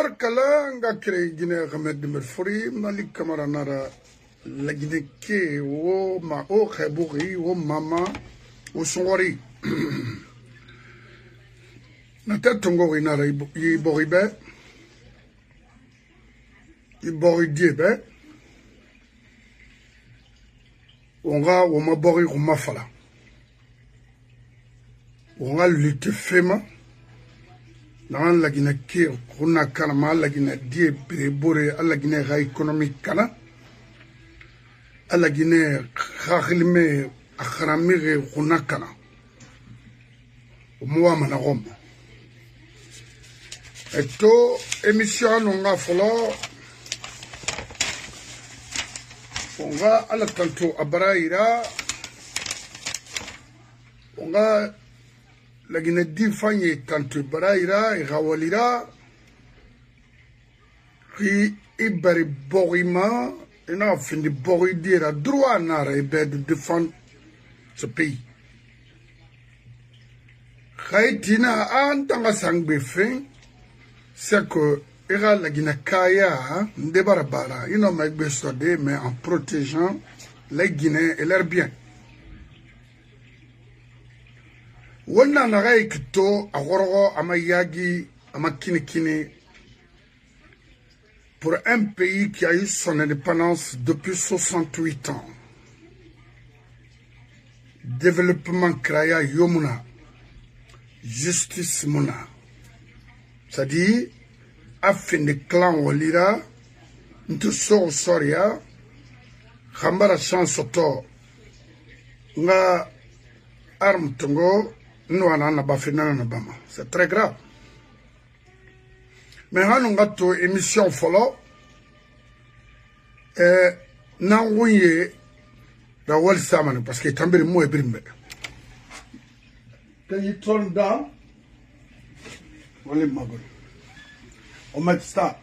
tabarkala nga kire Guinée Ahmed Merfori Malik Camara nara la Guinée ke wo ma o kheburi wo mama wo songori na tatongo inara i boribe i boridiebe onga wo ma bori wo mafala onga lutte fema dans la Guinée qui a carrément la Guinée die bore à la Guinée économique kana à la Guinée khalime akramire kunakana moi mana rom eto émission nga folo onga ala tanto abaraira onga la Guinée diffanye tanto baraira et rawalira qui ibari borima et n'a fini boridira droit nara et de défendre ce pays. Khaitina antanga sangbe fin c'est que ira la Guinée kaya ndebarabara ino magbe sode mais en protégeant les Guinéens et leurs biens. Wonna nagai kito agorogo amayagi amakinikini pour un pays qui a eu son indépendance depuis 68 ans. Développement kraya yomuna, justice muna. C'est-à-dire, afin de clan walira, ntu soria, khambara chansoto, nga arm tongo, c'est très grave. Mais on a une émission follow. Nanguye la wall saman parce que tambir mo ebrimbe. Can you turn down? Wale magol. On met start.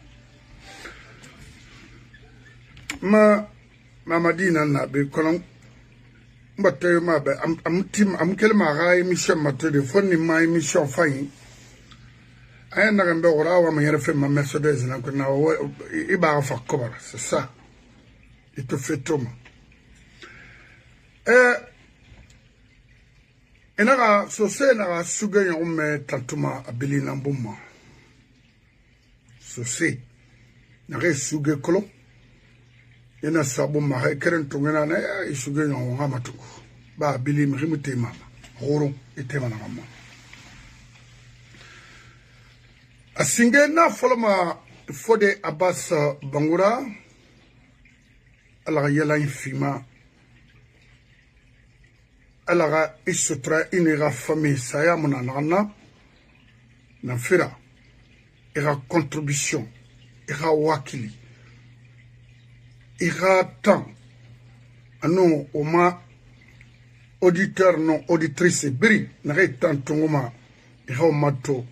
Madina na be kolon. But I'm killing my emission material for my emission fine. I am not going to go my film, my Mercedes, and I'm going to go for cover. C'est ça. Il te fait tout. Et n'a so c'est n'a suga on met tantuma abili nambuma. So c'est n'a suga kolo. Ina sabu ma keren tungena na isuge no ngamatu ba bili mrimute mama horo itema na mama asinge na foloma fode Abbas Bangura ala yala infima ala isutra inira famille saya mona nana na fira ira contribution ira wakili il y a tant, non, au moins, auditeur, non, auditrice, bri, n'arrête tant, tongoma, il y a au mato,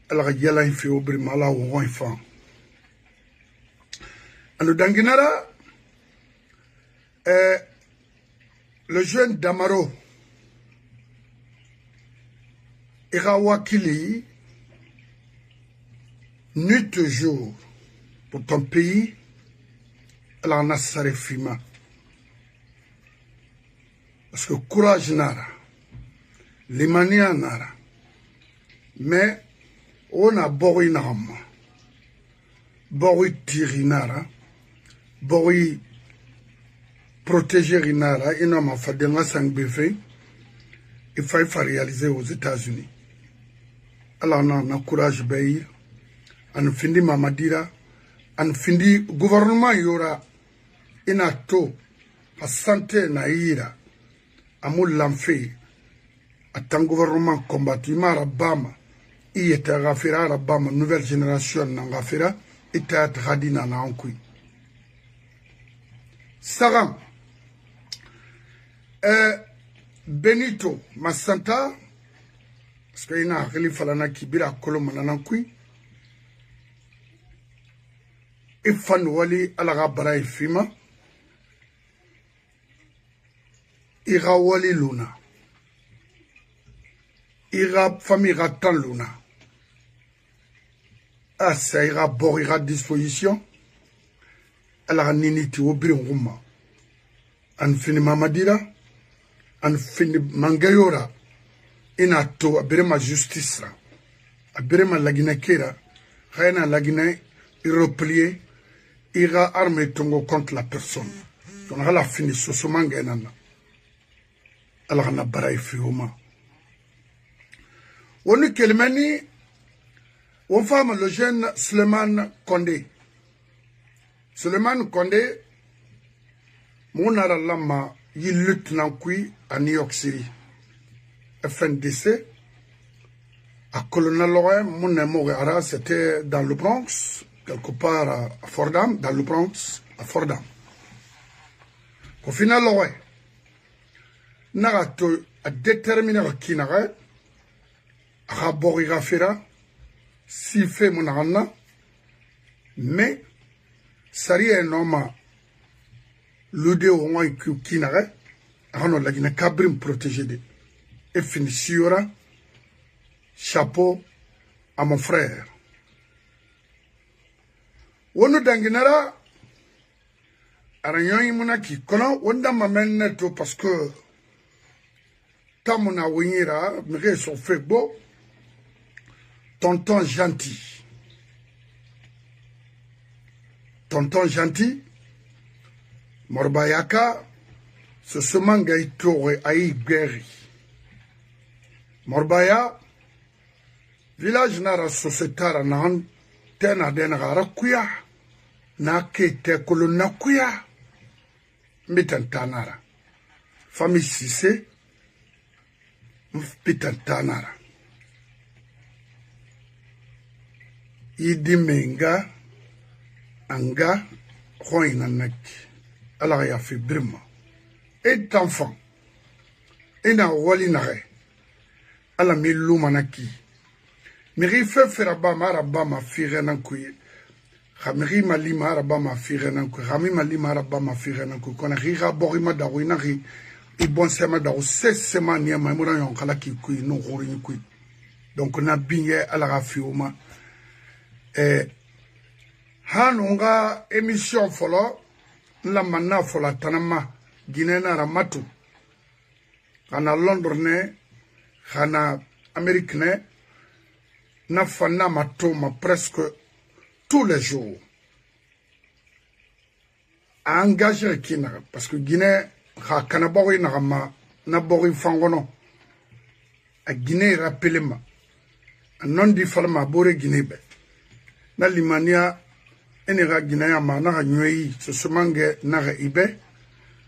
alors il y a là, il fait au bri, mala, ou enfant. Alors, Danginara, le jeune Damaro, il y a wakili, nuit et jour, pour ton pays, la nasare fima parce que courage nara limania nara mais on a bori narama bori tiri nara bori protéger nara inama fadenga sangbefe il faut réaliser aux États-Unis alors on a courage bay an findi mamadira an findi gouvernement yora ina to a santé na ira amul lamfe atan gouvernement combattu mara bama iyeta gafira rabama nouvelle génération na gafira ita hadina na ankui sagam Benito Masanta parce que ina khalifa lana kibira koloma na ankui ifan wali ala barai fima ira wali luna ira famille ratan luna ça ira borira disposition ala nini ti obiri nguma an fini mamadira an fini mangayora ina to abere ma justice abere ma lagina kera khayna lagina replier ira armée tongo contre la personne donc ala fini sosomanga nana ala na baray fiuma woni kelmani on femme le jeune Suleiman Kondé. Suleiman Kondé, mon lama, il lutte à New York City. FNDC, à Colonel mon amour c'était dans le Bronx, quelque part à Fordham, dans le Bronx, à Fordham. Au final, Narato a déterminé qui n'a pas Borigafera. Si fait mon arna, mais ça y est un homme, l'idée au moins qui n'a pas, on a la cabine protégée. Et finissura, chapeau à mon frère. On nous danginera, à rien monaki, kono, on a m'amène tout parce que, tamona winira, mais son fait beau. Tonton gentil. Tonton gentil. Morbayaka. Ce semanga itore aïe guéri. Morbaya. Village nara sociétara nan. Tena denara kuya. Na kete kolona kuya. Mitantanara. Famille Sissé. Mitantanara. Idi menga anga khoina nak ala ya fi brima et enfant ina wali nare ala mi luma naki miri fe feraba maraba ma firenan kuy khamiri mali maraba ma firenan kuy khami mali maraba ma firenan kuy kona riga borima da wina ri i bon sema da o sesema ni ma mura yon kala ki kuy no khorini kuy donc na binye ala ga fiuma hanunga émission folo la manna fola tanama Guinée ramatu kana Londres ne kana Amérique ne na fana matoma presque tous les jours a engagé kina parce que Guinée ha kana bori na ma na bori fangono a Guinée rappelema non di falma bore Guinée be na limania enera Guinea ma na nyoi ce semange na ibe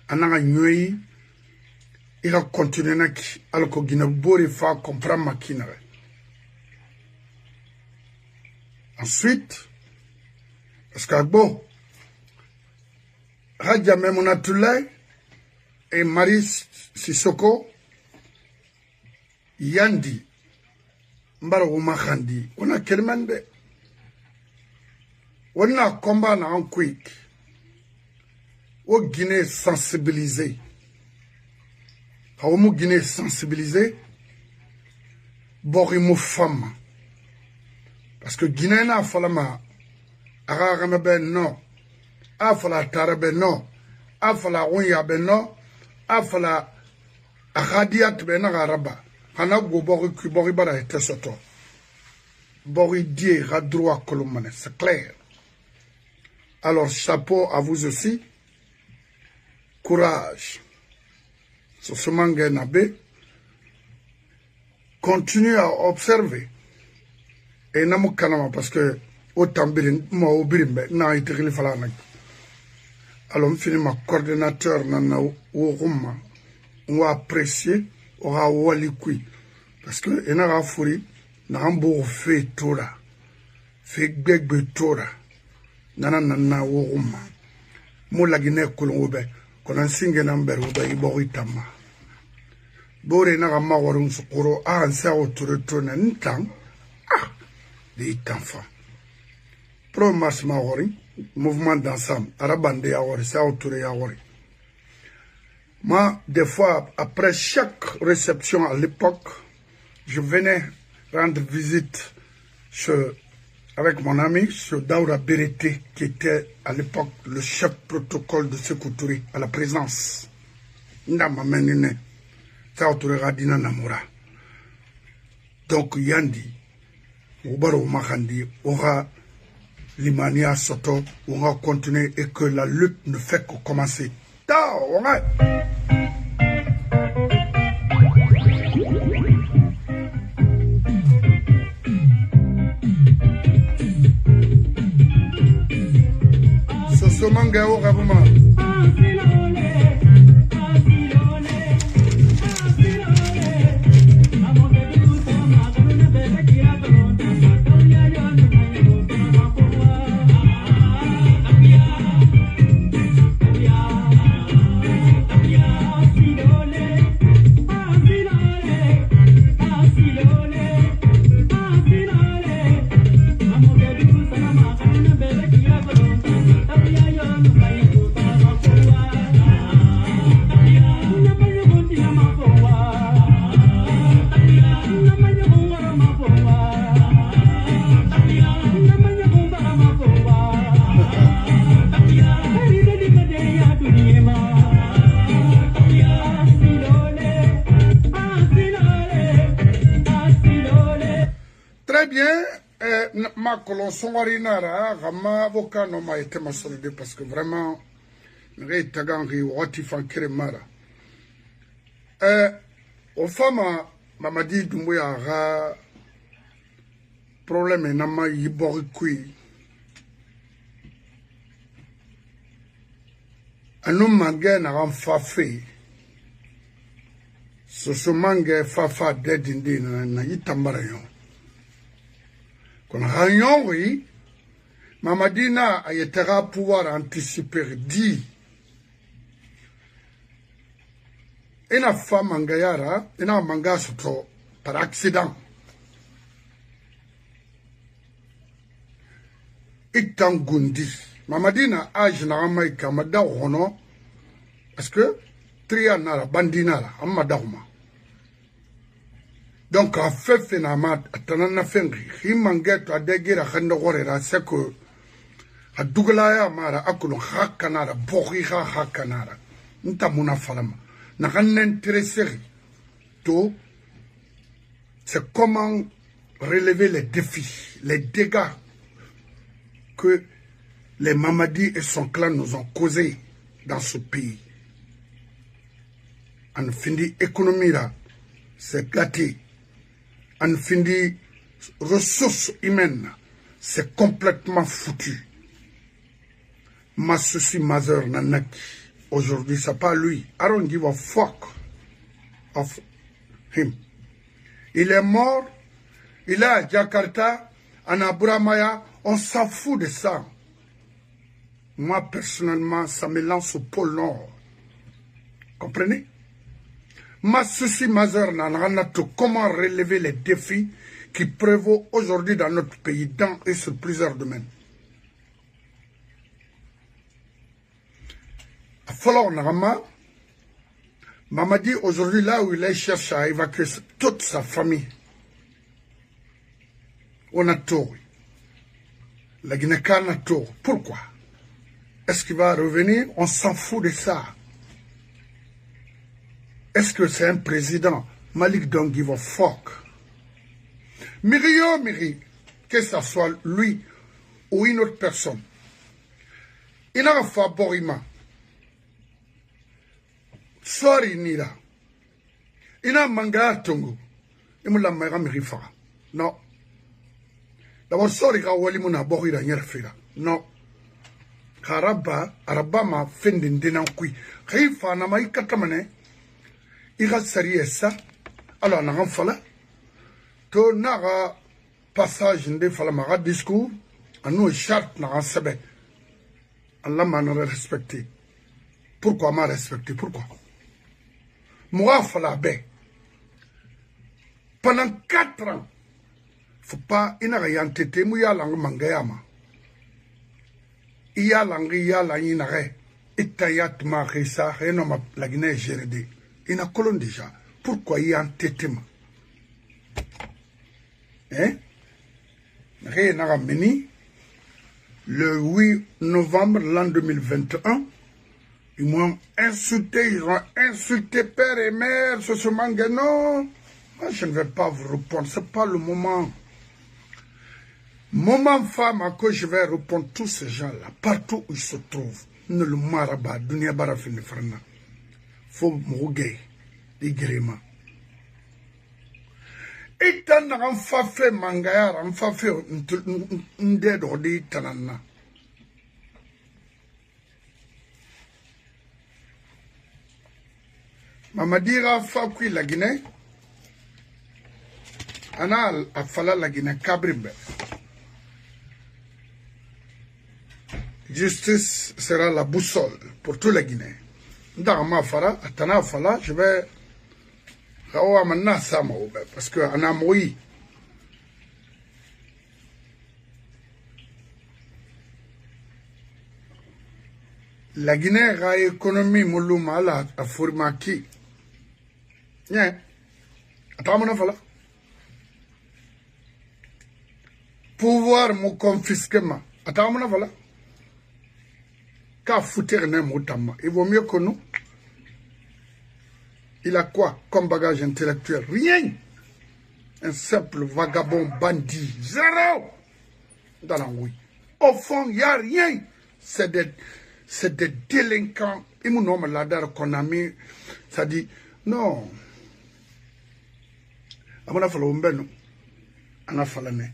ananga nyoi ira continuer na ki alko Guinea bori fa comprendre makina. Ensuite parce que bon Hadja Memunatoulaye et Marie Sissoko Yandi mbara wuma khandi ona kelmande on a combat en quick. Au Guinée sensibilisé. Au Guinée sensibilisé. Borimo femme. Parce que Guinée n'a pas la Ararame ben non. Afala Tarabe non. Afala Ouya ben non. Afala Aradiat ben Araba. Hana Gobori Kuboribara et Tessoto. Bori die radroit colomane. C'est clair. Alors, chapeau à vous aussi. Courage. Sur ce manga nabé. Continue à observer. Et n'a pas parce que autant birin, moi au birimbe, n'a été réglé falana. Alors, on finit ma coordinateur nana au Roma. On va apprécier, on va walikui. Parce que, il n'a pas fourri, n'a pas fait tora. Fait gbegbe tora. Nana nana woguma mo lagine kulungobe konan singe number uba ibori tama bore na ma warun sukuro a ansa otureto na ntang de itanfa pro mas ma wori mouvement d'ensemble arabande ya wori sa oture ya wori moi des fois après chaque réception à l'époque je venais rendre visite chez avec mon ami Daoura Berete, qui était à l'époque le chef protocole de Sékou Touré à la présidence. Ndamamenine, Sékou Touré Radina Namura. Donc Yandi, Oubaro Mahandi, aura Limania Soto, on va continuer et que la lutte ne fait que commencer. Manga au Rabuma. Très bien, ma colonne nara, Rama avocat non m'a été ma solide parce que vraiment, Ré Taganri, Watifan Keremara. Aux femmes, Mamadi Doumbouya, problème nama yiborikui. Anu mange na ramfafe. Soso mange fafa dedindi na yitambarayon. Kon rayon oui, Mamadina ayetera pouvoir anticiper dit. Ina fa mangayara, ina manga soto par accident. Itangundi. Mamadina age na ramai kamada hono parce que tria nara bandinara amadauma. Donc a fait finalement tanana fengri himangeto adegira khanda gorera c'est que a douglaya mara akulo hakanara bokhiha hakanara ntamuna falama na intéressé to c'est comment relever les défis, les dégâts que les Mamadis et son clan nous ont causés dans ce pays. En fin d'économie là, c'est gâté. En fin de ressources humaines, c'est complètement foutu. Ma souci majeur nanaki. Aujourd'hui, c'est pas lui. I don't give a fuck of him. Il est mort. Il est à Jakarta, en Aburamaya. On s'en fout de ça. Moi, personnellement, ça me lance au pôle Nord. Comprenez? Ma souci majeur nananato, comment relever les défis qui prévaut aujourd'hui dans notre pays, dans et sur plusieurs domaines. Follow Narama, Mamadi aujourd'hui là où il est cherche à évacuer toute sa famille. On a tort. La Guinée-Can a tort. Pourquoi? Est-ce qu'il va revenir? On s'en fout de ça. Est-ce que c'est un président? Malik don't give a fuck. Miri, que ce soit lui ou une autre personne. Il n'a pas fait Borima. Sorry Nira. Il n'a manga tongo. Il m'a manga mirifa. Non. D'abord, sorry ka wali muna Borira nyerfira. Non. Araba ma fendin denan kui. Rifa na mai katamane. Ira sariye ça. Alors, on a fala. To naga passage de fala maga discours. Anu charte na sebe. Allah m'a respecté. Pourquoi m'a respecté? Pourquoi? Moi, fala be. Pendant 4 ans, faut pas inaga yantete mu ya lang mangayama. Iya lang iya la inare. Itayat ma risa reno ma la Guinée gérée. Il a colonne déjà. Pourquoi il y a un tétéma? Hein? le 8 novembre l'an 2021. Ils m'ont insulté, ils ont insulté père et mère, ce manga. Non, moi je ne vais pas vous répondre, ce n'est pas le moment. Moment femme à quoi je vais répondre tous ces gens-là, partout où ils se trouvent. Ne le maraba, dunia barafin de frana. Faut m'ouguer, des gréments. Et tant qu'on fait mangaya, on fait un dedo de tanana. Mamadira Fakui la Guinée, Anal a fallu la Guinée Cabrimbe. Justice sera la boussole pour tous les Guinéens. Dans ma fara, Atana Fala, je vais. Parce que en Amoui, la Guinée a économie Moulouma a formaki. Bien, attends, voilà. Pouvoir me confisquer, attends, voilà. Qu'a foutu Motama. Il vaut mieux que nous. Il a quoi comme bagage intellectuel? Rien. Un simple vagabond bandit. Zéro. Dans la oui. Au fond, il n'y a rien. C'est des délinquants. Ils m'ont nommé là-dedans qu'on a mis. Ça dit, non. On a fallu on a fallu.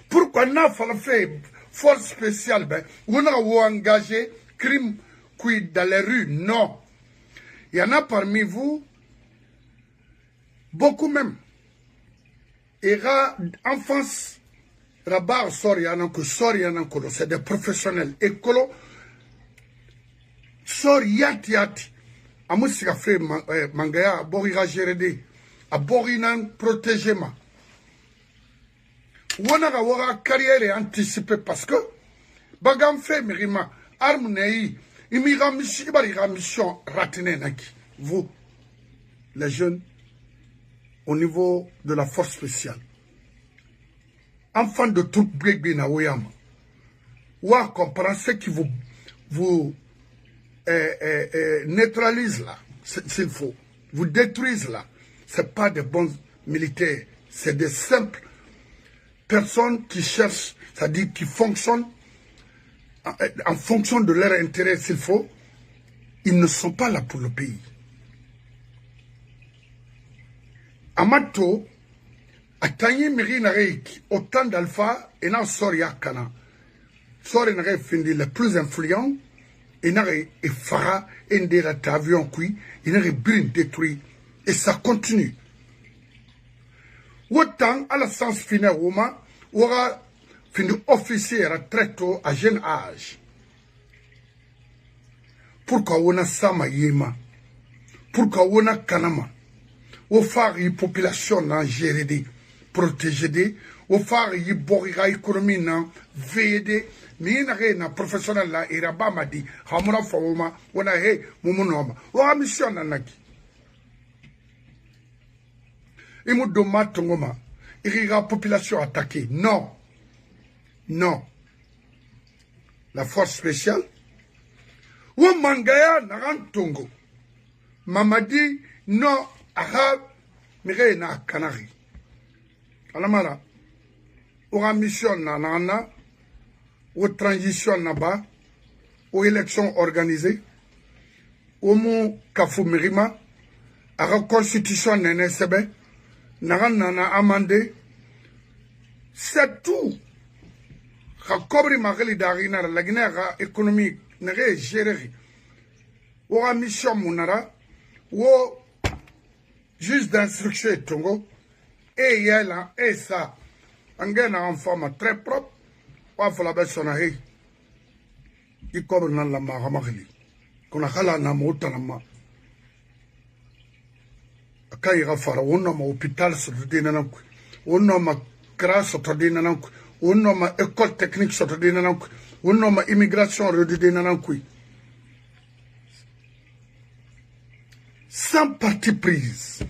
Pourquoi on a fallu faire force spéciale? On a engagé crime qui dans les rues? Non. Il y en a parmi vous, beaucoup même. Et enfance, rabar soriananko, c'est des professionnels. Écolo, soriati. Amusika fait mangaya, borira géré, a borinan protégement. On a une carrière anticipée parce que, bagam fait mirima, arme nei, mission ratinée naki. Vous, les jeunes, au niveau de la force spéciale, enfants de tout bébé na oyama, ou à comprendre ce qui vous neutralise là, s'il faut, vous détruisent là. Ce pas des bons militaires, c'est des simples personnes qui cherchent, c'est-à-dire qui fonctionnent en fonction de leur intérêt s'il faut. Ils ne sont pas là pour le pays. Amato, Atanyi Mirina Reiki, autant d'alpha, et n'a Soria Kana. Soria n'a fini le plus influent, et n'a et Farah, et n'a avion qui, il n'a bien détruit. Et ça continue. Autant, à la sens final, aura fini officier très tôt, à jeune âge. Pourquoi on a Sama Yema? Pourquoi on a Kanama? Au phare, la population n'a géré, protégé, au phare, il y a économie n'a veillé, mais il y a un professionnel là, il y a pas dit, Hamura Fawoma, on a hé, Moumounoma, on a mission nanaki. Il me demande Tongoma, il y a la population attaquée. Non. Non. La force spéciale, ou Mangaya Narantongo, Mamadi, non, Arabe, Mire na Canari. Alamara, ou a mission nanana, ou transition naba, ou élection organisée, ou mon Kafou Mirima, à la constitution nene sebe, nana amandé, c'est tout. Ka kobri magali darina la Guinée économique n'est gérée. Ou a mission munara, ou juste d'instruction Tongo, et yela, et ça, en gagnant en forme très propre, ou a fait la personne, il cobre dans la maramagli, qu'on a hala na motanama. Quand il y a un hôpital sur le dénanque, on a ma grâce sur le dénanque, on a ma école technique sur le dénanque, on a ma immigration sur le dénanque. Sans parti prise.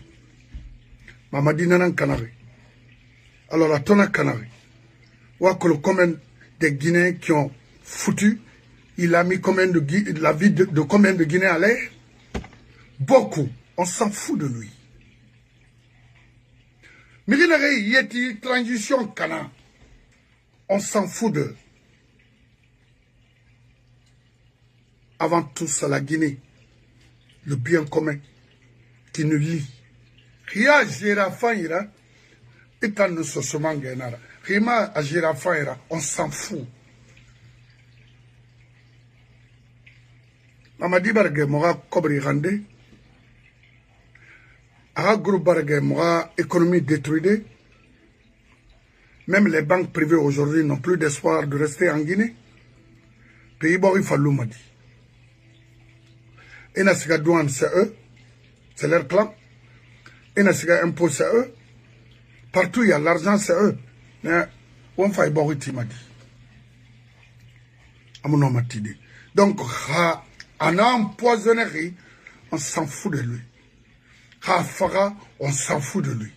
Maman dit nanan canari. Alors la tona canari. combien de Guinéens qui ont foutu, il a mis la vie de combien de Guinéens à l'air? Beaucoup. On s'en fout de lui. Mirinare Yeti, transition Cana. On s'en fout d'eux. Avant tout, c'est la Guinée. Le bien commun qui nous lie. Ria Girafaira, étant nous sosement gagnara. Rima à Girafaira, on s'en fout. Mamadi Bargue, Mora Kobri Rande. Ara groupe Bargue, Mora économie détruite. Même les banques privées aujourd'hui n'ont plus d'espoir de rester en Guinée. Pays Bori Fallou m'a dit. Et Nasiga douane, c'est eux. C'est leur clan. Et Nasiga impôt, c'est eux. Partout, il y a l'argent, c'est eux. Mais, on fait Boriti m'a dit. Amono m'a dit. Donc, en empoisonnerie, on s'en fout de lui. Khafara, on s'en fout de lui.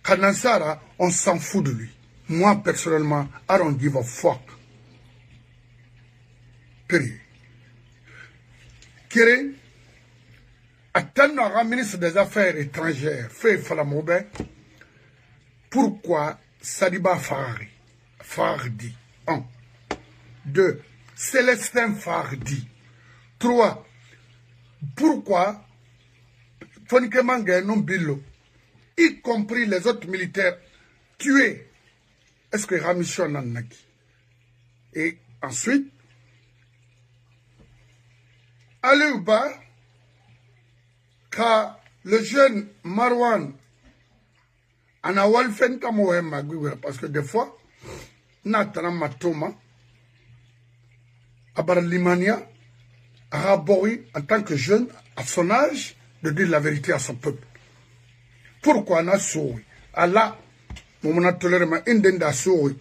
Kanansara, on s'en fout de lui. Moi, personnellement, I don't give a fuck. Period. Kéré, attendant ministre des Affaires étrangères, fait Falamoube, pourquoi Sadiba Fardi? 1. 2. Célestin Fardi. 3. Pourquoi Fonike Manga non Billo, y compris les autres militaires tués? Est-ce que Ramichon en a qui? Et ensuite, Aléouba, quand le jeune Marwan en a walfen Kamoema, parce que des fois, Natana Matoma, Abar Limania, Arabori, en tant que jeune, à son âge, de dire la vérité à son peuple. Pourquoi on a souri? Allah, mon a toléré ma indenda souri.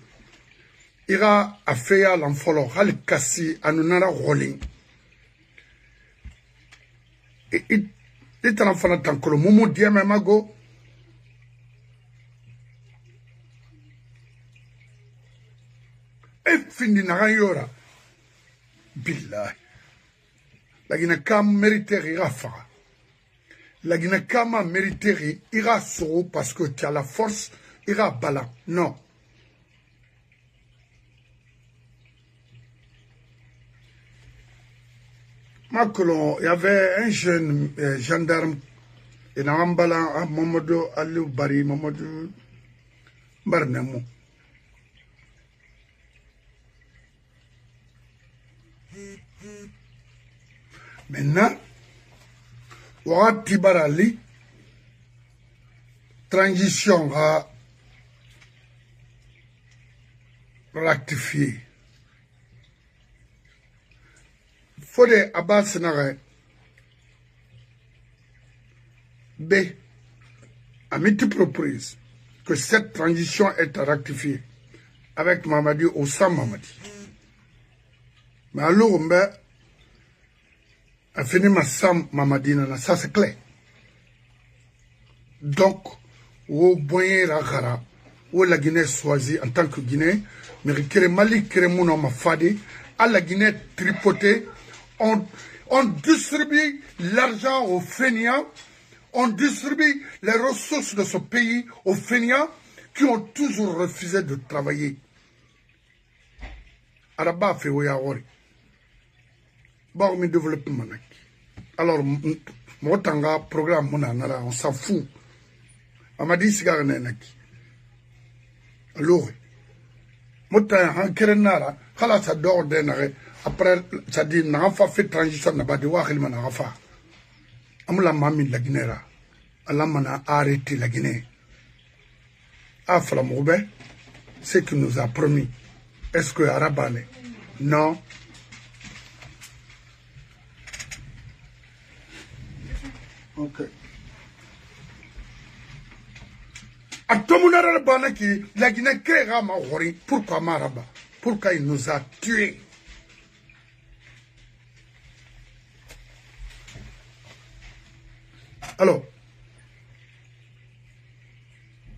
Ira a fait à l'enfolo, hal kassi, anunara rolling. Et il est en enfant tant que le momo diamamago. Et fini n'a yora. Billah. La Guinée Kam mérité ira fara. La Guinée Kama mérité ira soro parce que tu as la force, ira bala. Non. Il y avait un jeune gendarme, et dans Ambala, Mamadou Aliou Bari, Mamadou Barnemo. Maintenant, Ouati Barali, transition à rectifier. Faut des Abbas Nare B à multiples reprises que cette transition est rectifiée avec Mamadi ou sans Mamadi. Mais alors, a fini ma Sam Mamadi, ça c'est clair. Donc, au Boyen Ragara, où la Guinée choisie en tant que Guinée, mais que Mali, que Mouno Mafadi, à la Guinée tripotée, on distribue l'argent aux fainéants, on distribue les ressources de ce pays aux fainéants qui ont toujours refusé de travailler. Araba fait Oyawori. Bon, mais développement. Alors, mon tanga programme, on s'en fout. Amadi Sigar Nenaki. Alors, mon tanga, Kerenara, Khalasa d'or denare. Après, ça dit, n'a pas fait transition, n'a pas de voir qu'il m'a fait. Amula mami la Guinée. Allah m'a arrêté la Guinée. Afla Moube, ce qu'il nous a promis. Est-ce que Arabane? Non. Ok. A tout le monde a dit que la Guinée créera ma hori. Pourquoi Maraba? Pourquoi il nous a tués? Alors,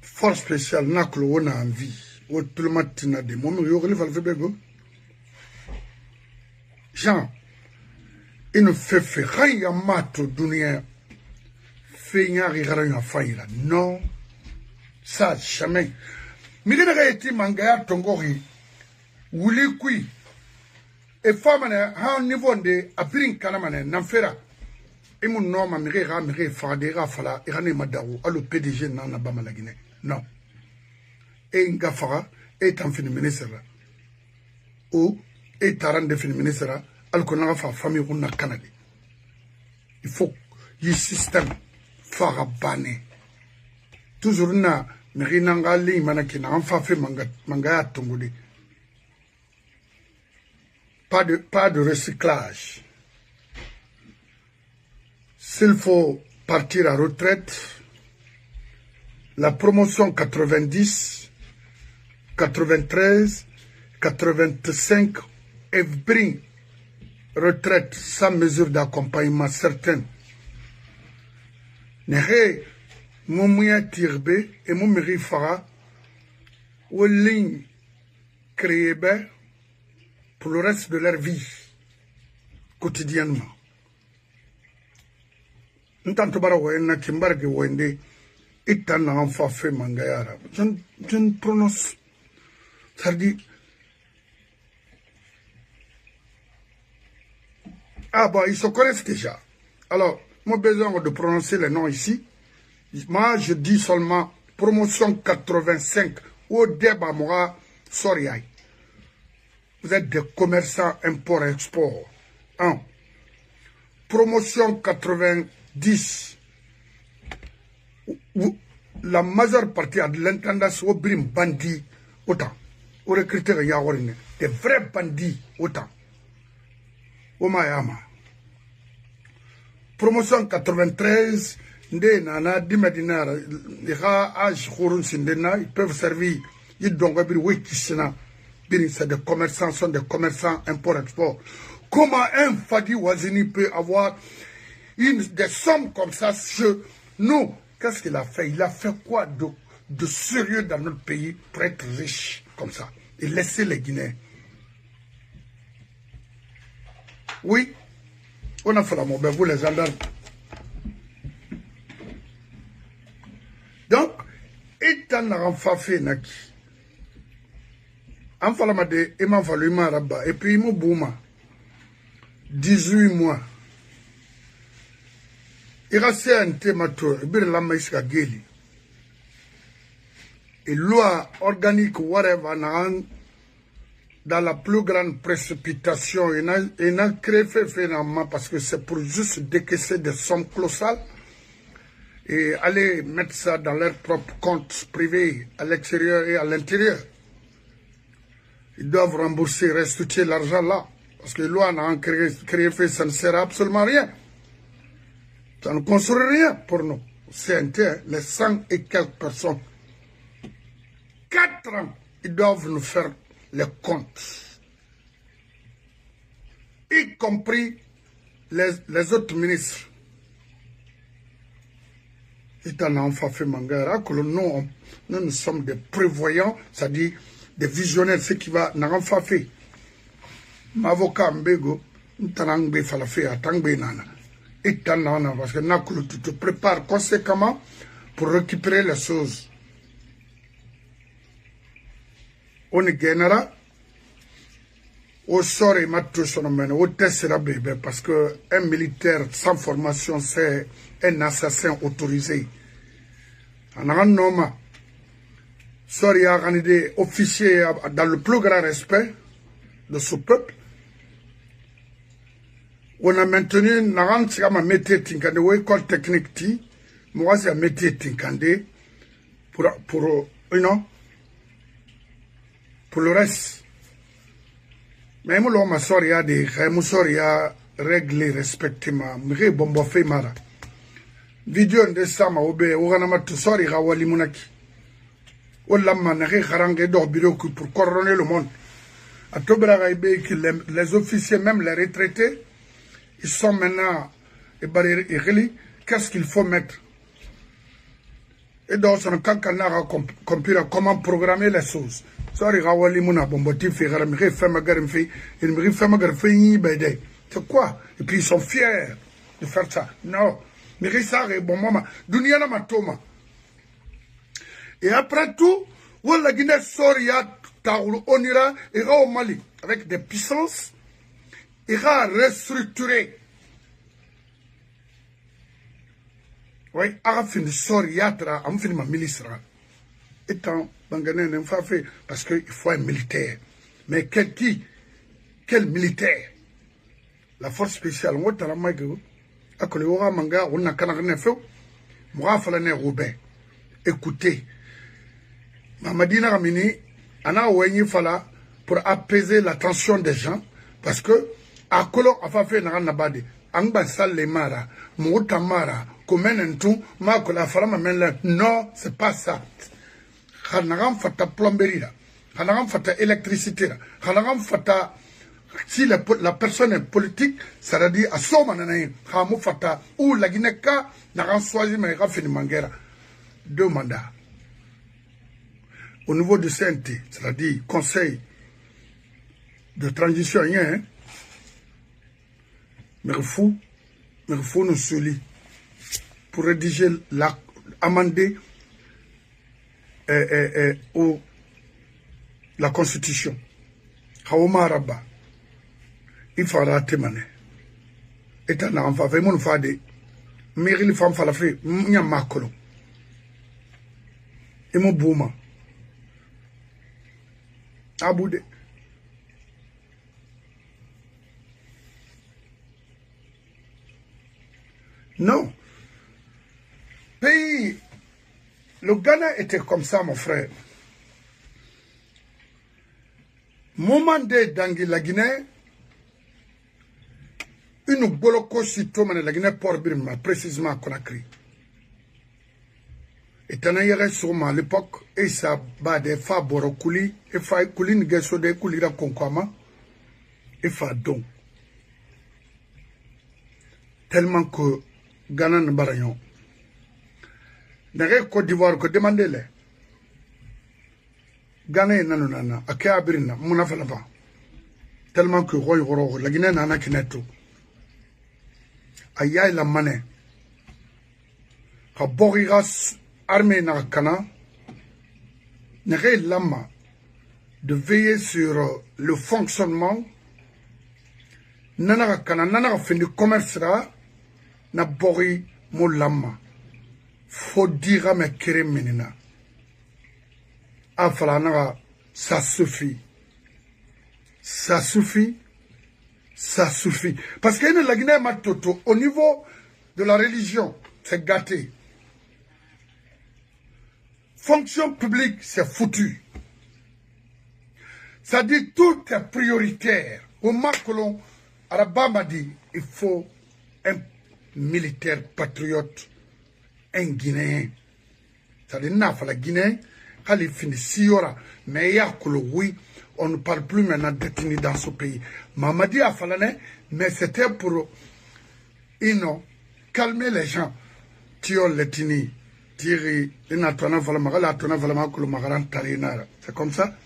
force spéciale, n'a que l'on a envie. o tulmatina de mo yo khalifa alfabego Jean ino fefe khaya mato dunia fenya rigara faira non ça jamais migena ga eti mangaya tongori wuli kui e fama na ha niveau de apirin kana mane namfera imu noma migera migera fadera fala irane madaru allo PDG nana bamalagine non e ngafara e tamfini ministre ou et taran de fin ministre alkona fa famille kunna kanadi il faut y système farabane toujours na mirina ngali manaki na fa fe manga tongoli pas de recyclage. S'il faut partir à retraite, la promotion 90 93 85 bring retraite sans mesure d'accompagnement certaine. Nehe moumouya tirbe et moumiri fara ou ligne créée pour le reste de leur vie quotidiennement. Ntanto bara wena kimbarge wende itana enfa fait mangayara. Je ne prononce ça dit ah bon, ils se connaissent déjà. Alors, moi besoin de prononcer les noms ici. Moi, je dis seulement promotion 85 au débat moi Soriaï. Vous êtes des commerçants import-export. 1. Promotion 90. Où la majeure partie a de l'intendance au brim bandit autant. Au recruteur yaorine. Des vrais bandits autant. Omayama. Promotion 93. Nde nana dimedinara. Les gars âge khurun sindena. Ils peuvent servir. Ils doivent avoir wikisina. C'est des commerçants, sont des commerçants import-export. Comment un Fadi Wazini peut avoir des sommes comme ça chez nous? Qu'est-ce qu'il a fait? Il a fait quoi de sérieux dans notre pays pour être riche comme ça et laisser les Guinéens? Oui, on a fait la mauvaise, vous les gendarmes. Donc, étant en fait naki. En falama de Emma Faluma Rabba et puis Imo Bouma 18 mois. Il reste un thémateur, il la maïska geli. Et loi organique, whatever, dans la plus grande précipitation, il n'a créé finalement parce que c'est pour juste décaisser des sommes colossales et aller mettre ça dans leur propre compte privé à l'extérieur et à l'intérieur. Ils doivent rembourser, restituer l'argent là. Parce que la loi n'a créé fait, ça ne sert à absolument rien. Ça ne construit rien pour nous. CNT, les 100 et quelques personnes. 4 ans, ils doivent nous faire les comptes. Y compris les autres ministres. Nous sommes des prévoyants, c'est-à-dire des visionnaires, ce qui va n'en pas fait. M'avocat Mbego, n'tangbe falafé à tangbe nana. Et tanana, parce que tu te prépares conséquemment pour récupérer les choses. On est gagnera. Au sort et matou sonomène, au test sera bébé, parce que un militaire sans formation, c'est un assassin autorisé. En un nom, Sori a organisé officier dans le plus grand respect de ce peuple. On a maintenu un métier tinkande, ou école technique ti, moi c'est un métier tinkande pour le reste. Mais moi l'homme Sori a des Sori a réglé respectivement, mais bon fait mara. Vidéo de sama obe, ou ganama tout Sori rawali munaki. Pour couronner le monde. À les officiers, même les retraités, ils sont maintenant qu'est-ce qu'il faut mettre? Et donc, comment programmer les choses? Sorry, Rawali Mouna, Bomboti, Ferramiri, Famagarfi, et Miri Famagarfi, Bede. C'est quoi? Et puis ils sont fiers de faire ça. Non. Miri Sare, bon maman. Dunia Matoma. Et après tout, la Guinée Soria, on ira au Mali avec des puissances, ira restructurer. Oui, à fin de Soria, on finit ma milice. Étant Bangané n'a pas fait parce qu'il faut un militaire. Mais quel militaire? La force spéciale, on va à Koléora Manga, on a canarné feu, moi, Falané Roubaix. Écoutez, Mamadina Ramini, Anna Oueni Fala, pour apaiser la tension des gens, parce que, à Kolo, a fait Naranabadi, Anga Salemara, Moutamara, Komenentou, Makola Falama Menla, non, c'est pas ça. Hanagam Fata plomberie, Hanagam Fata électricité, Hanagam Fata. Si la personne est politique, ça veut dire à Somananaï, Hamou Fata, ou la Guinée-Ka, n'a choisi, mais il a fait Mangera. 2 mandats. Au niveau du CNT, c'est-à-dire Conseil de transition, hein, mais il faut nous soulier pour rédiger, amender la Constitution. Haouma Rabba. Il faudra témoigner. Et t'en as enfin fait mon fade. Mairie les femmes font fait. M'y a makolo. Et mon bouma. Aboudé. Non. Pays. Le Ghana était comme ça, mon frère. Moment de Dangui la Guinée. Une boloko sito mane la Guinée port Birma, précisément à Conakry. Et t'en as sûrement à l'époque, et ça bat des fa borokuli, et fa kuli n'geso de kulira konkwama, et fa don. Tellement que Ghana ne barayon. N'avez Côte d'Ivoire que demandez-les. Ghana nanana, à Kéabirina, mon affaire là-bas. Tellement que Roy Roro, la Guinée nana qui n'est tout. Aïe la mané. Kaboriras armée na kana. N'aurait lama de veiller sur le fonctionnement. Nana kana nana fin du commerce là. Na bori mo lama. Faut dire me kere menina. Afalana ça suffit. Ça suffit. Ça suffit. Parce que la Guinée Matoto, au niveau de la religion, c'est gâté. Fonction publique, c'est foutu. Ça dit tout est prioritaire. Au Macolon, Araba m'a dit, il faut un militaire patriote, un Guinéen. Ça dit, n'a pas la Guinée, quand il finit 6 heures, mais il y a que le oui. On ne parle plus maintenant d'ethnie dans ce pays. Mamadi a fallu, mais c'était pour calmer les gens. Tio l'ethnie, tiri, il n'a pas c'est comme ça.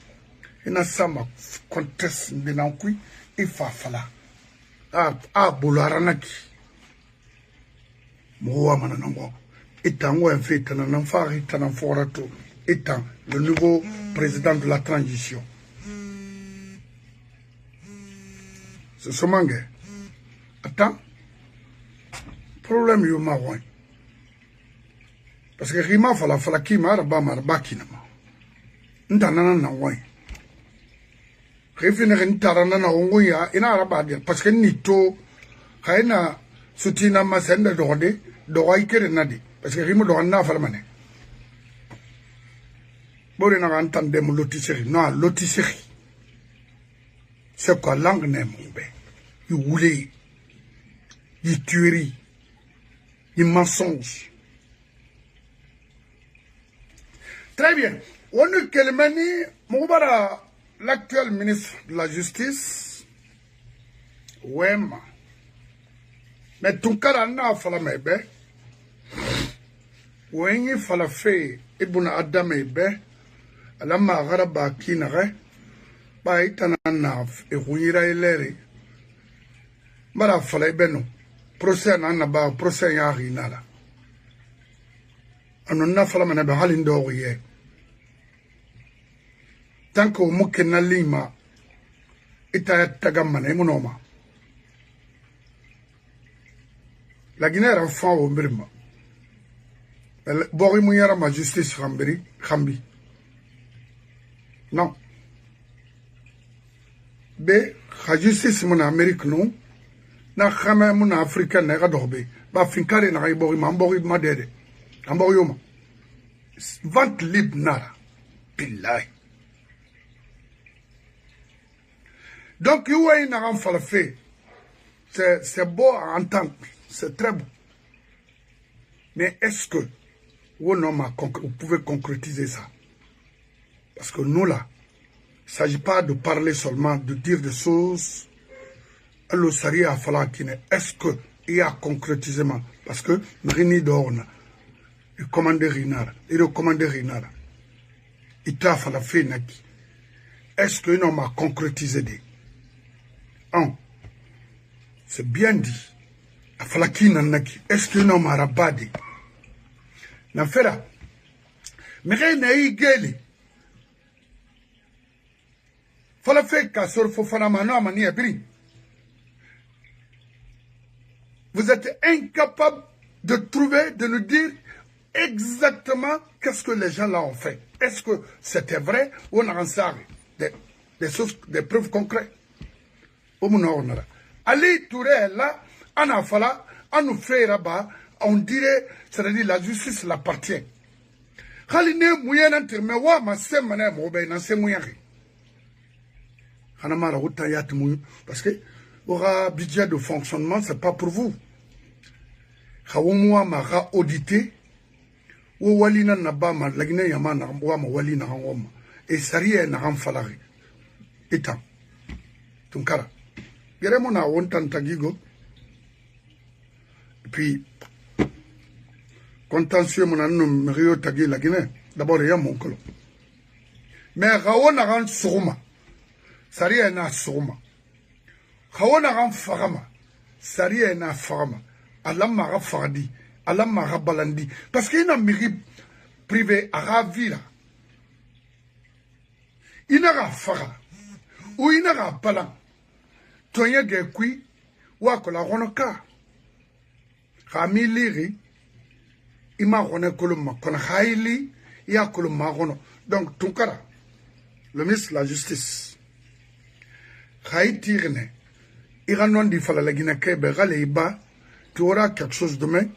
Il n'a pas conteste de l'enquête, il faut falloir. Ah, boularanaki. Moua mananango. Étant ou un fait, un enfant, un enfant, étant le nouveau président de la transition. C'est ce mangue. Attends. Problème, il y a un parce que Rima fala qui m'a rabaki nama. N'tanana na wai. Réfiner une tarana na ongoya, ina rabadia, parce que nito, haina sutina masenda dorde, doraikere nadi, parce que Rimo dorana falmane. Bore na entendre mon lotisserie, non, lotisserie. C'est quoi langue n'est mon bé? Il voulait, il tuerie, il mensonge. Très bien. On nous kelmani, Moubara, l'actuel ministre de la Justice, Wema. Mais tout cas, n'a pas la mebe. Wengi fala fe, ibuna adame be. alama garaba kinare ba itana na ehuira elere mara fala ibeno procès na ba procès ya rinala anonna fala mana ba halin do ye tanko mukena lima ita tagamana munoma la Guinée era fa o mbirma bori mu yara ma justice khambi non be la justice mon Amérique non na khama mon Afrique na ga dobe ba finkare na ga bori ma dede ambori yoma vente libre nara billahi donc you way na ram falafé c'est beau à entendre, c'est très beau, mais est-ce que vous pouvez concrétiser ça? Parce que nous là, il ne s'agit pas de parler seulement, de dire des choses. Le sari a fallu qu'il est-ce qu'il y a concrétisement? Parce que Rini Dorna, il commande Rinara, il commande Rinara. Il t'a fallu faire naki. Est-ce qu'il y a concrétisé des? C'est bien dit. A falaki nanaki. Est-ce qu'il y a un rabadi? N'affaire. Mais rien n'a eu gueule. Fala fait qu'à sur Fofanamano Amani Abri. Vous êtes incapable de trouver, de nous dire exactement qu'est-ce que les gens là ont fait. Est-ce que c'était vrai ou on a des choses, des preuves concrètes? Ali Touré là, on a fallu, on nous fait là-bas, on dirait, c'est-à-dire la justice l'appartient. Khaline moyen interme wa ma semane mo be na semuyari. Hanamara utayat mou parce que aura budget de fonctionnement, c'est pas pour vous. Khawumwa ma audité ou walina na ba ma lagine yama na wa ma walina ngoma et sariya na ram falari. Etam. Tunkara. Geremo na wontan tagigo. Puis, contentieux mon anno Rio tagi la Guinée. D'abord, il y a mon colo. Mais Raona ran sourma. Saria na sourma. Raona ran farama. Saria na farama. Alama rafardi. Alama rabalandi. Parce qu'il y a un mérite privé à ravira. Il n'y a fara. Ou il n'y a balan. Tonya gekui. Wakola ronoka. Rami liri, ima rone koloma, kon haili, ya koloma rono. Donc, Tunkara, le ministre de la Justice, Haïti René, Iranon di fala la Guinée, Berale Iba, tu auras quelque chose demain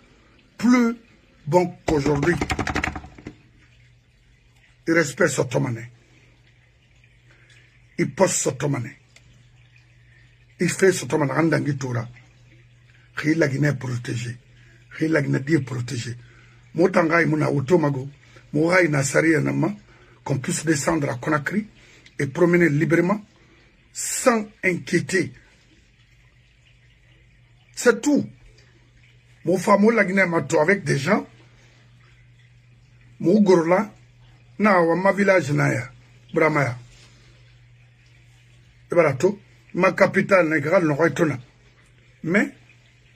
plus bon qu'aujourd'hui. Il respecte Sotomane. Il poste Sotomane. Il fait Sotomane, Randangi Toura. La Guinée est protégée. La Guinée est protégée. Motangaï Mouna Otomago, Mouraï Nassari Nama, qu'on puisse descendre à Conakry et promener librement sans inquiéter. C'est tout. Mon fameux la Guinée mato avec des gens. Mon gorla, na ma village naya, Bramaya. Et barato, ma capitale négral n'aurait mais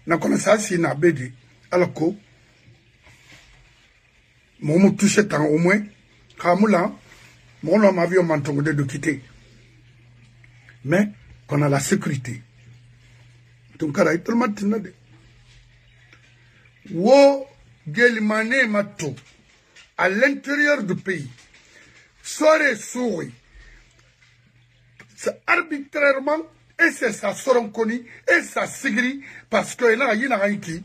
na connaissance si na bedi alako mon touché tant au moins kamula mon homme avion mantongo de quitter mais qu'on a la sécurité donc cara tout le matin de wo gelimane mato à l'intérieur du pays sore souris c'est arbitrairement. Et c'est ça, Soronconi, et ça Sigri, parce que là, il y a un qui.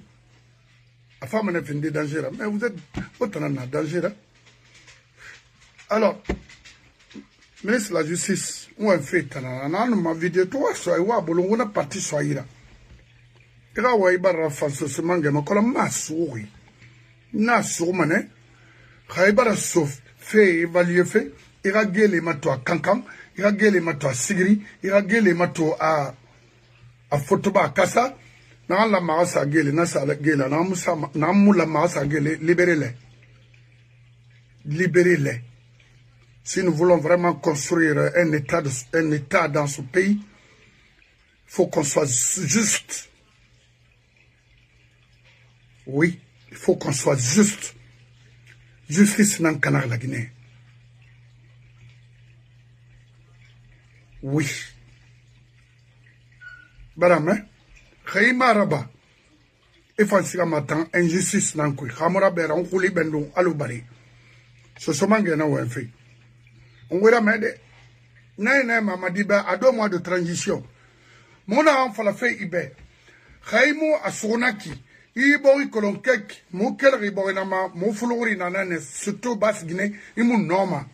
La femme est fait danger. Mais vous êtes autant en danger. Alors, ministre de la Justice, on a fait ma vidéo, toi, soit on a parti soit là. Et là, on a eu ce mangue, mais quand on a souri, n'a sourmané, Khaïbara sauf, fait évaluer, fait, il a gueulé ma toi, cancan. Il a gueulé mato à Sigri, il a gueulé mato à Fotoba Kassa, n'a la masse à gueule, n'a sa gueule, n'a la masse à gueule, libérez-les. Libérez-les. Si nous voulons vraiment construire un État dans ce pays, il faut qu'on soit juste. Oui, il faut qu'on soit juste. Justice dans le canard la Guinée. Oui. Barame, Khaïma Raba. Et Fansika Matan, injustice dans le couille. Khamora Bera, on coule Bendon, Alubari. Ce sont mangena ou un fait. On verra m'aider. Naïna Mamadiba à 2 mois de transition. Mon enfant la fait Ibe. Khaïmo à Sournaki. Ibori kolonkek mo kel riborinama mo fuluri nanane surtout bas Guinée imu noma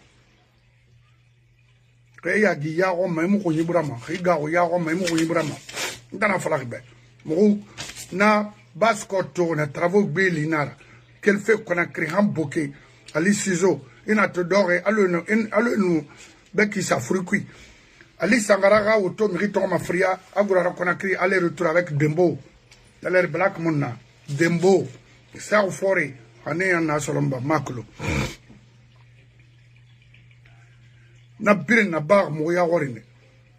reya gi ya o memu ko yibrama riga o ya o memu ko yibrama ndana fala be mo na bas ko to na travaux belinara quel fait qu'on a créé un bouquet ali ciseaux ina to dore alonu beki sa fruit ali sangaraga auto mérito ma fria agura qu'on a créé aller retour avec Dembo dans l'air black monna Dembo, Sao Fore, Ane na Solomba, Makolo. Na birin na bar Moya Warine.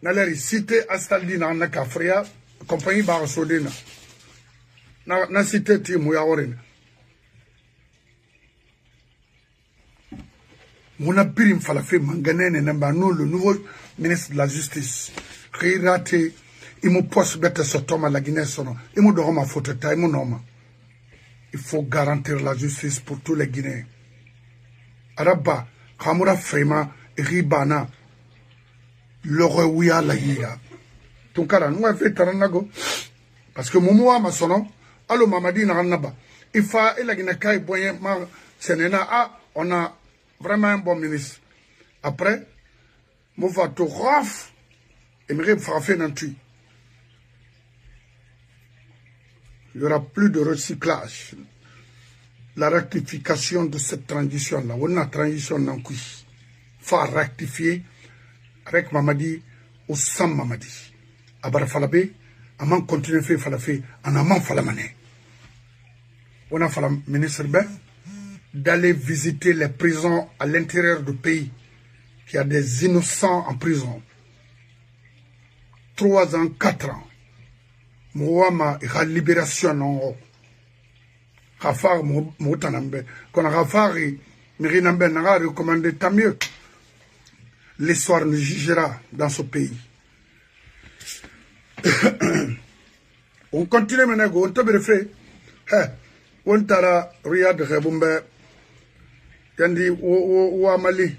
Na leri cité Astaldina na Kafria, compagnie bar Sodena. Na cité Ti Moya Warine. Mona birin falafe manganene namba no le nouveau ministre de la Justice. Rirate, imu poste bête sotoma la Guinée sono. Imu doroma foteta, imu norma. Il faut garantir la justice pour tous les Guinéens. Araba, Khamoura Frema, Ribana, Lorewia Laïa. Tonkara, nous avons fait Taranago. Parce que Momoa Masono, allo Mamadi Naranaba. Il faut, et la Guinée, Boyen, Senena, ah, on a vraiment un bon ministre. Après, Moufato Raf, et Mirib Farafé Nantu. Il n'y aura plus de recyclage. La rectification de cette transition-là, on a transition dans le il faut rectifier avec Mamadi ou sans Mamadi. Abar Falabé, Aman continue à faire Falafé, en Aman Falamane. On a fait le ministre Ben d'aller visiter les prisons à l'intérieur du pays. Il y a des innocents en prison. 3 ans, 4 ans. Mouama la libération non Rafar Moutanambe qu'on a Rafari Mirinambe n'a recommandé tant mieux l'histoire nous jugera dans ce pays. On continue maintenant on te brefé on tara Riyad Rebumbe kandi o amali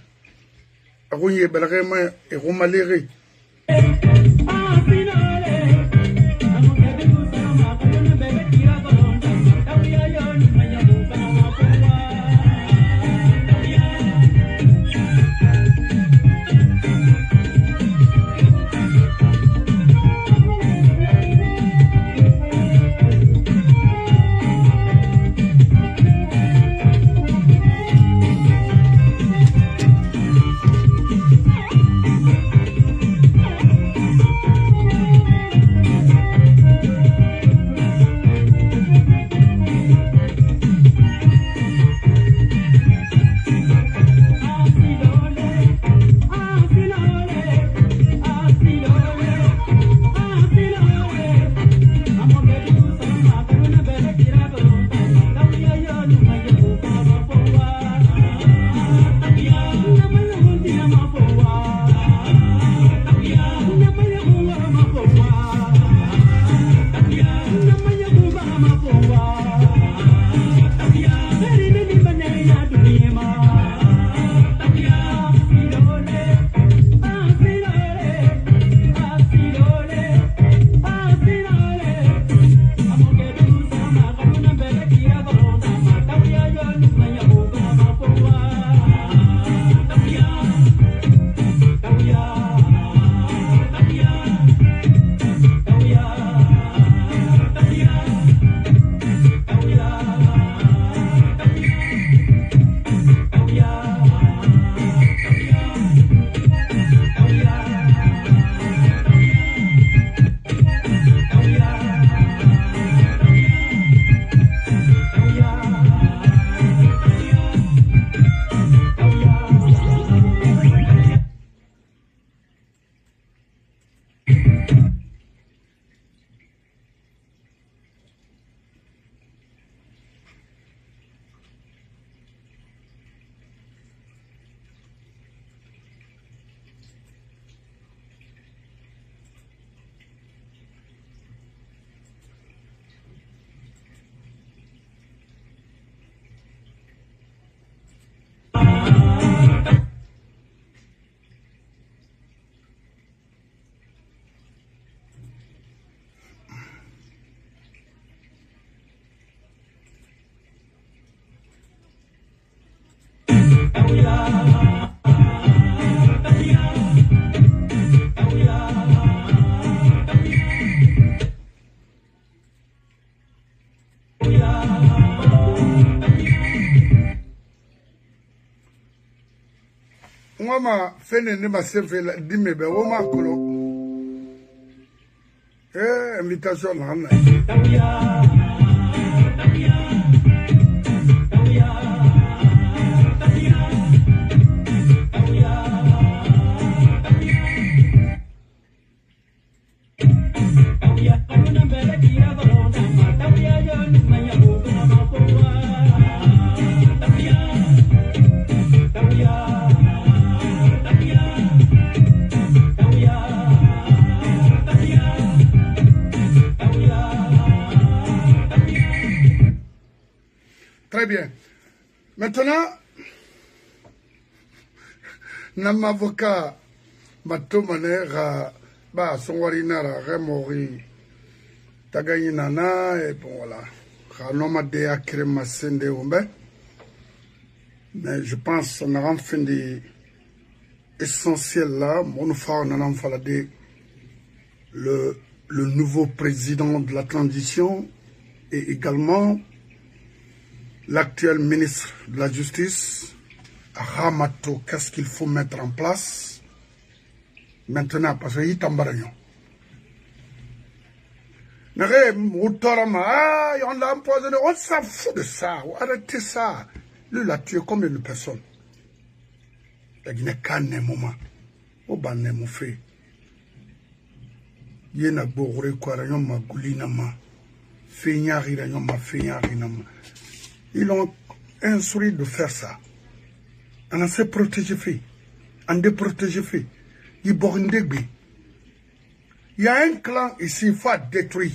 agunye belagema e rumaleri Mama fene ne ma se fe dime be wo ma kolo invitation na Très bien. Maintenant, nam avocat Matomanera, bah, son warinara, remori, tagayi nana, et bon voilà. Ranoma de akrema sende ombe. Mais je pense qu'on a enfin des essentiels là. Mon frère, on a fallu le nouveau président de la transition et également l'actuel ministre de la Justice, Ramato, qu'est-ce qu'il faut mettre en place maintenant, parce qu'il est en baragnon. On l'a empoisonné, on s'en fout de ça, arrêtez ça. Lui, l'a tué combien de personnes? Il n'y a qu'un moment. Au banne mon fait. Il y a un beau quoi, il y a un goulinama. Feignari, il y a un feignari. Ils ont instruit de faire ça. On a se protéger fait. On a déprotégé fait. Il y a un clan ici, il faut détruire.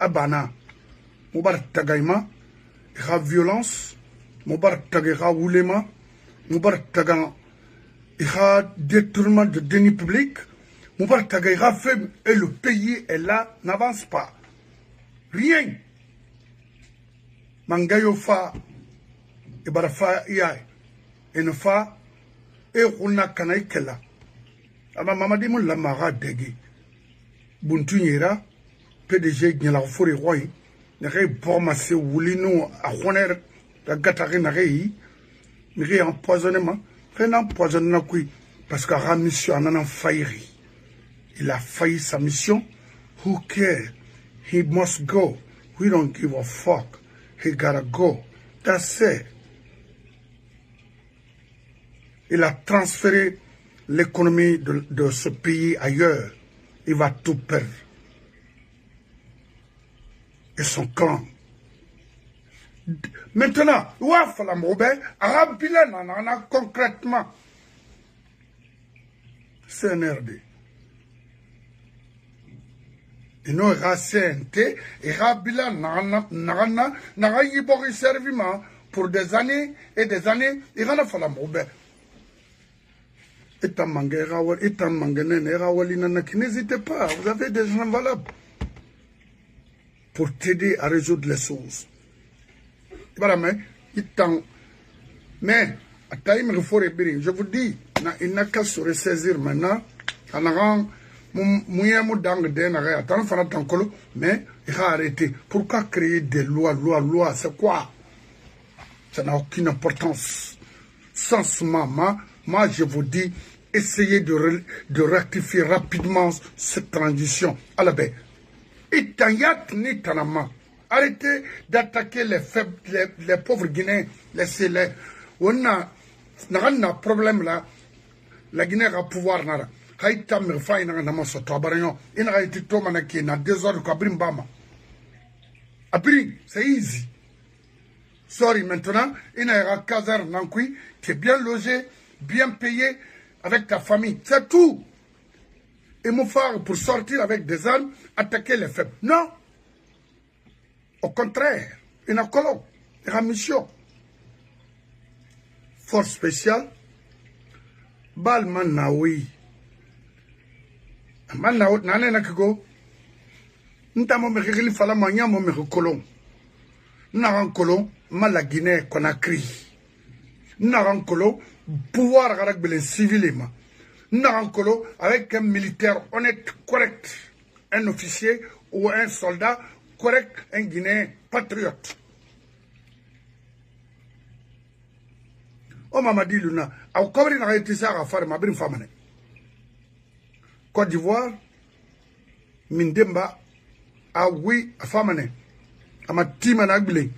Abana. Moubar Tagaima. Il y a violence. Moubar Tagaira Oulema. Moubar Tagan. Il y a détournement de deniers publics. Moubar Tagaira fait et le pays est là, n'avance pas. Rien. Mangayo fa ibarafa iya enofa e kuna kana ikela ama mamadi mun la mara degi buntunyera PDG nyala fori roy ne re boma se wulino a khoner da gatari na rei ni re empoisonnement empoisonnement kui parce que la mission en failli. Il a failli sa mission. Who cares? He must go. We don't give a fuck. He gotta go. That's it. Il a transféré l'économie de ce pays ailleurs. Il va tout perdre. Et son clan. Maintenant, Ouaf la Moubé, Arabe Bilan, concrètement. CNRD. Et nous, RACNT, et Rabila n'a pas servi pour des années et des années. Il y a la Moubé. Et n'hésitez pas, vous avez des gens valables pour t'aider à résoudre les choses. Mais, je vous dis, il n'a qu'à se ressaisir maintenant. Mais il va arrêter. Pourquoi créer des lois? C'est quoi? Ça n'a aucune importance. Sans ce moment, moi je vous dis, essayez de rectifier rapidement cette transition. Alors, arrêtez d'attaquer les faibles, les pauvres Guinéens, laissez-les. On a un problème là. La Guinée va pouvoir nara. Haïta me fait une ramasse au Tabarignon. Il n'a été tout manqué dans 2 heures de Kabrimbama. Après, c'est easy. Sorry, maintenant, il y a un caserne Nankui qui est bien logé, bien payé avec ta famille. C'est tout. Et mon frère, pour sortir avec des armes, attaquer les faibles. Non. Au contraire, il y a un colon, il y a une mission. Force spéciale. Balman Naoui. Manao, Nane Nakiko. Ntamo me régli fala mania mo me colon. Naran colon, mal la Guinée Conakry. Narankolo, pouvoir arabe civilement. Narankolo, avec un militaire honnête, correct, un officier ou un soldat correct, un Guinéen patriote. O Mamadi Luna, au Kobri n'a été ça à faire ma brine famane. Côte d'Ivoire, Mindemba, a oui, à famane, à ma team en Agbile.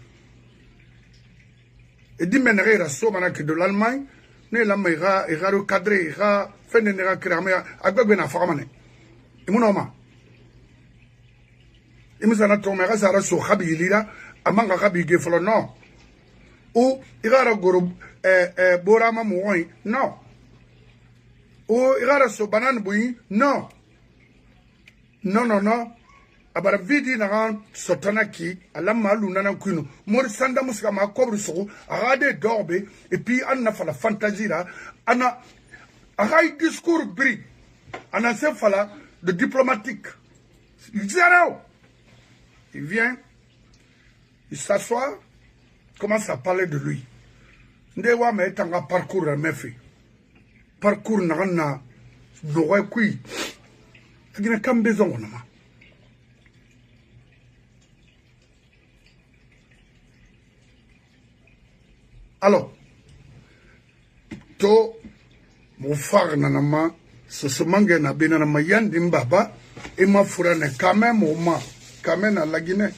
Et dit menera somana que de l'Allemagne, ne la mera, et raro cadré, et ra, fait de nera cramé, à Gbena famane. Et mon homme. Et nous en attendons, mais ça reste au Rabi Lira, à Manga Rabi Gefalo, non. Ou, il y a un Borama Mouin, non. Ou, il y a un Banan Bouin, non. Non, non, non. Abara vidi naran sotanaki alama lunana kuno mor sanda musika ma kobru so agade dorbe et puis anna fala fantasy là ana agai discours bri ana se fala de diplomatique zéro. Il vient, il s'assoit, commence à parler de lui. Ndewa me tanga parcours me fait parcours na doa kui agina kambezo na ma. Alors, to mon frère nanama ce mangue na benana yandi mbaba et ma furane quand même au ma quand même à la Guinée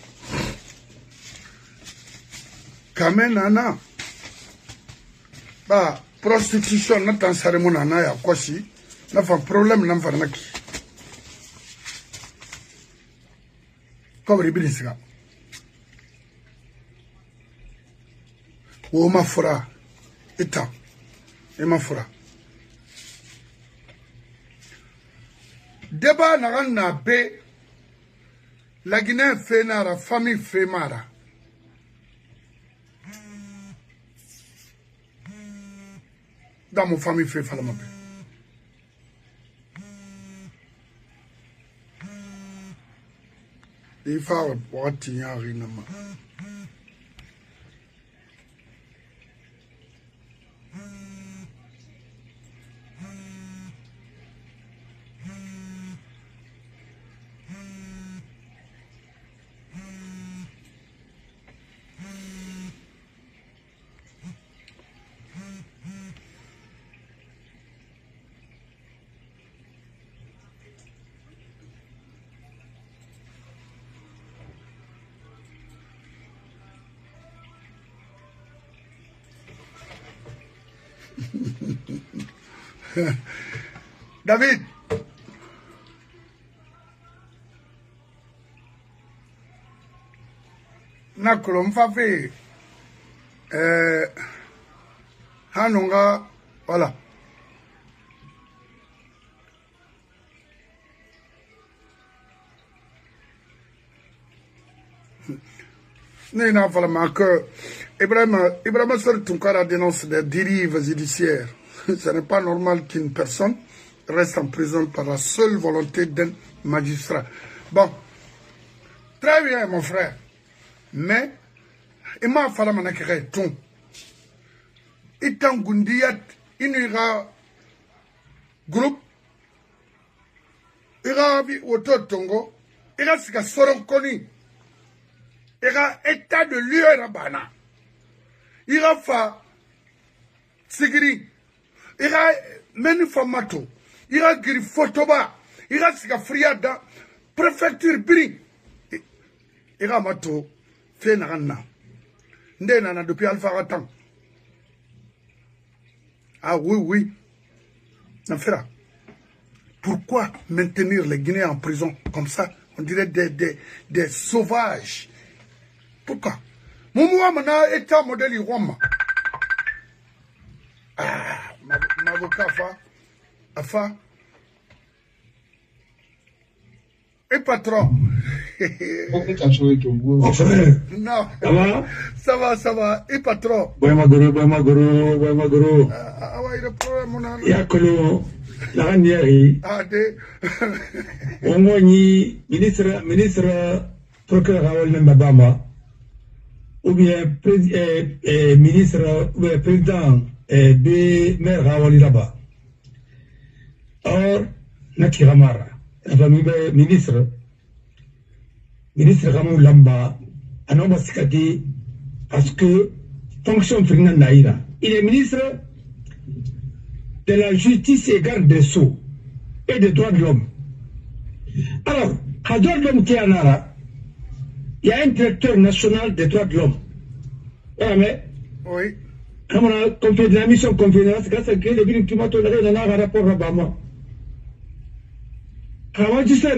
quand même nana ba prostitution na tansare mo nana ya kosi na fa problème na fa naki ko bari bilisiga o ma fura eta e ma fura débat na be la Guinée fait la famille fait mara dans mon famille fait falama be il faut wati yari na ma David, na kolomfa fe hanonga voilà n'est n'a pas la que Ibrahim Sor Tunkara dénonce des dérives judiciaires. Ce n'est pas normal qu'une personne reste en prison par la seule volonté d'un magistrat. Bon, très bien mon frère, mais il m'a fallu m'en tout. Itan Gundiyat, inira groupe, ira bi woto tongo, ira sika soron koni, ira état de lieu rabana, ira fa sigiri, ira meni formato, ira giri fotoba, ira sika friada, préfecture biri, ira mato, fe narana, ndena depuis Alpha Ratan. Ah oui, oui. Pourquoi maintenir les Guinéens en prison comme ça? On dirait des sauvages. Pourquoi? Mon est un modèle Roma. Ah, mon avocat, Afa. Et patron. Non, ça va. Et patron. Boy Magoro. Ah ouais, le problème, mon ami. Yakolo, la Ranieri. Ah, de. Omoni, ministre, procureur Raoul Mbabama. ou bien ministre, ou bien président de maire Rawali là-bas. Or, Nakiramara, la famille ministre Ramon Lamba, a non sikati parce que fonction Ferdinand Naïra. Il est ministre de la justice et garde des sceaux et des droits de l'homme. Alors, à droits de l'homme qui est en Ara, il y a un directeur national des droits de l'homme. Oui. On a confié de la mission conférence, grâce à laquelle les climato dans un rapport à Bama. Avant de ça,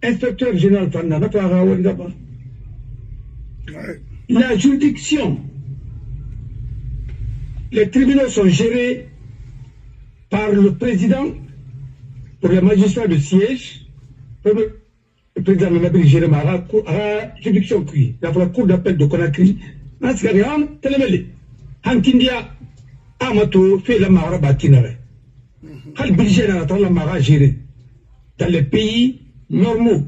inspecteur général Fanda, n'a pas là-bas. La juridiction, les tribunaux sont gérés par le président pour les magistrats de siège. Le président de la géré la juridiction qui la cour d'appel de Conakry. Naskarian, Telemele. Hankindia, Amato, fait la Mara Batinare. Hal budget dans la Mara géré dans les pays normaux.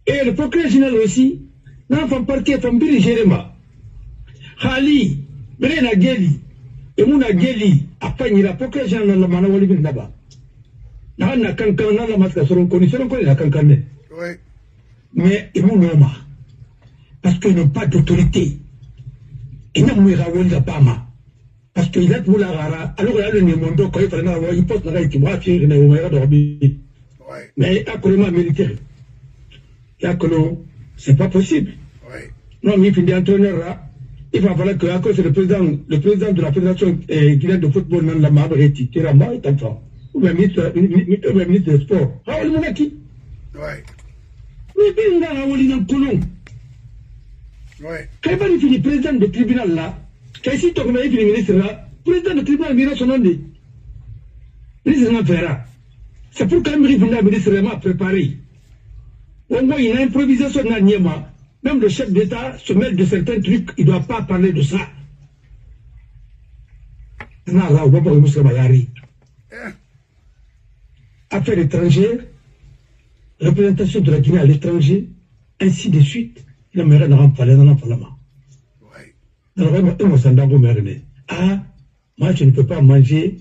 Et le procureur général aussi, n'a pas parquet, femme Jéréma. Khali, Brena Geli, et Mouna Geli, a pagné la procureur général de la Manawali Naba. N'a kankan, n'a la masque sur un condition, la kankané. Mais ils m'ont nommé. Parce qu'ils n'ont pas d'autorité. Ils n'ont pas de Bama. Parce qu'il a tout la rara. Alors, il y a le Némondo, quand il fallait avoir une poste, il m'a fait une ouvrière de mais il y a que le militaire. Il y a que c'est pas possible. Non, mais il finit entraîneur. Il va falloir que, à cause le président de la Fédération guinéenne de football, dans la Mabre, est en est enfant. Ou bien ministre des Sports. Ah, le Monaki. Oui, il y a un colon. Quand il finit président du tribunal là, quand il finit ministre là, président du tribunal, il a son nom de ministre de l'Affaire. C'est pour quand il finit ministre vraiment préparé. Au moins, il y a une improvisation dans Niema. Même le chef d'État se mêle de certains trucs, il ne doit pas parler de ça. Affaires étrangères, représentation de la Guinée à l'étranger, ainsi de suite. Il m'a dit ah, moi je ne peux pas manger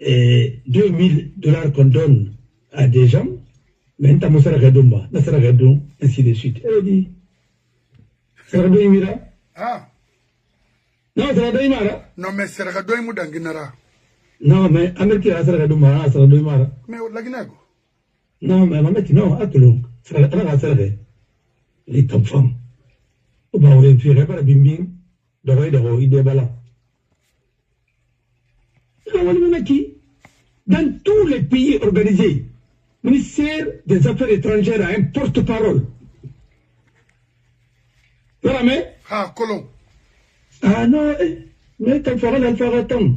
$2000 qu'on donne à des gens, mais ainsi de suite. Elle dit, ah. Non, non, mais c'est non, mais Américain a mais la Guinée. Non, mais non, attends, les enfants. On va vérifier par bimbing, dans tous les pays organisés, le ministère des Affaires étrangères a un porte-parole. Ah, colon. Ah non, mais t'as fait l'alphabeton.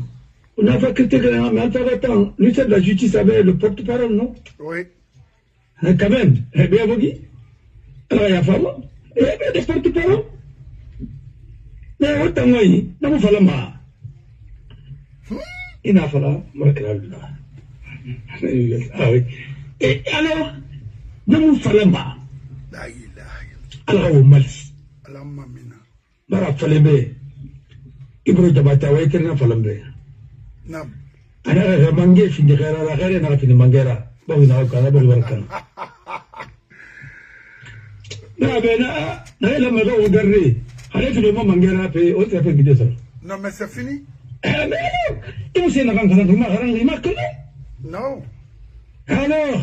On n'a pas critiqué l'alphabeton. Le ministère de la Justice avait le porte-parole, non? Oui. Quand même, eh bien, vous dites. Alors, il y a femme. Il y a des porte-parole. Mais autant, oui, il n'a pas mal. Il n'a pas mal. Ah oui. Et alors, il n'a pas mal. Alors, au Mali. Mara Falembe. Ibro Jabata, ouais, qu'il n'a pas l'emblée. Non. Alors, Mangé, fin de guerre, la guerre n'a pas fini Mangera. Bon, il n'a pas de welcome. Non, mais là, la maison au dernier. Allez, finalement, Mangera, puis on s'est fait guider ça. Non, mais c'est fini. Mais non, il s'est n'a pas non. Alors,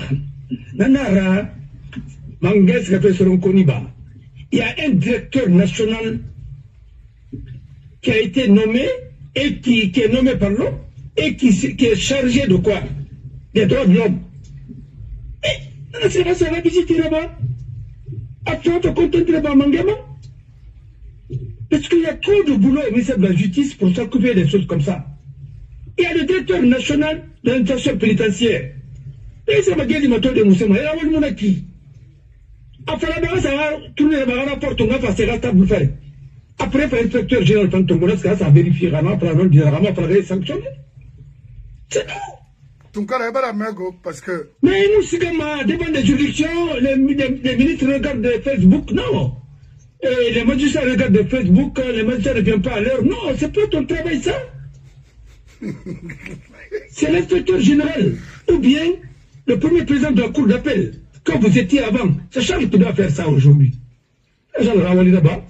Nanara, Mangues, qui a fait sur un Koniba. Il y a un directeur national qui a été nommé et qui est nommé par l'homme et qui est chargé de quoi? Des droits de l'homme. Et c'est là, ça va visiter là-bas. Après, on te contente là-bas, Mangama. Parce qu'il y a trop de boulot au ministère de la Justice pour s'occuper des choses comme ça. Il y a le directeur national de l'administration pénitentiaire. Et ça m'a dit, il m'a de Moussema. Il y a un monde qui. Après la ça va tourner la porte, on va passer la table faire. Après, il inspecteur général Fantombolas, ça va vérifier vraiment, pour la dire vraiment, pour les sanctionner. C'est tout. Ton cas est pas parce que. Mais nous, c'est comme devant des juridictions, les ministres regardent Facebook, non. Et les magistrats regardent de Facebook, les magistrats ne viennent pas à l'heure. Non, c'est pas ton travail ça. C'est l'inspecteur général. Ou bien le premier président de la cour d'appel. Quand vous étiez avant, c'est Charles qui doit faire ça aujourd'hui. Les gens le là-bas.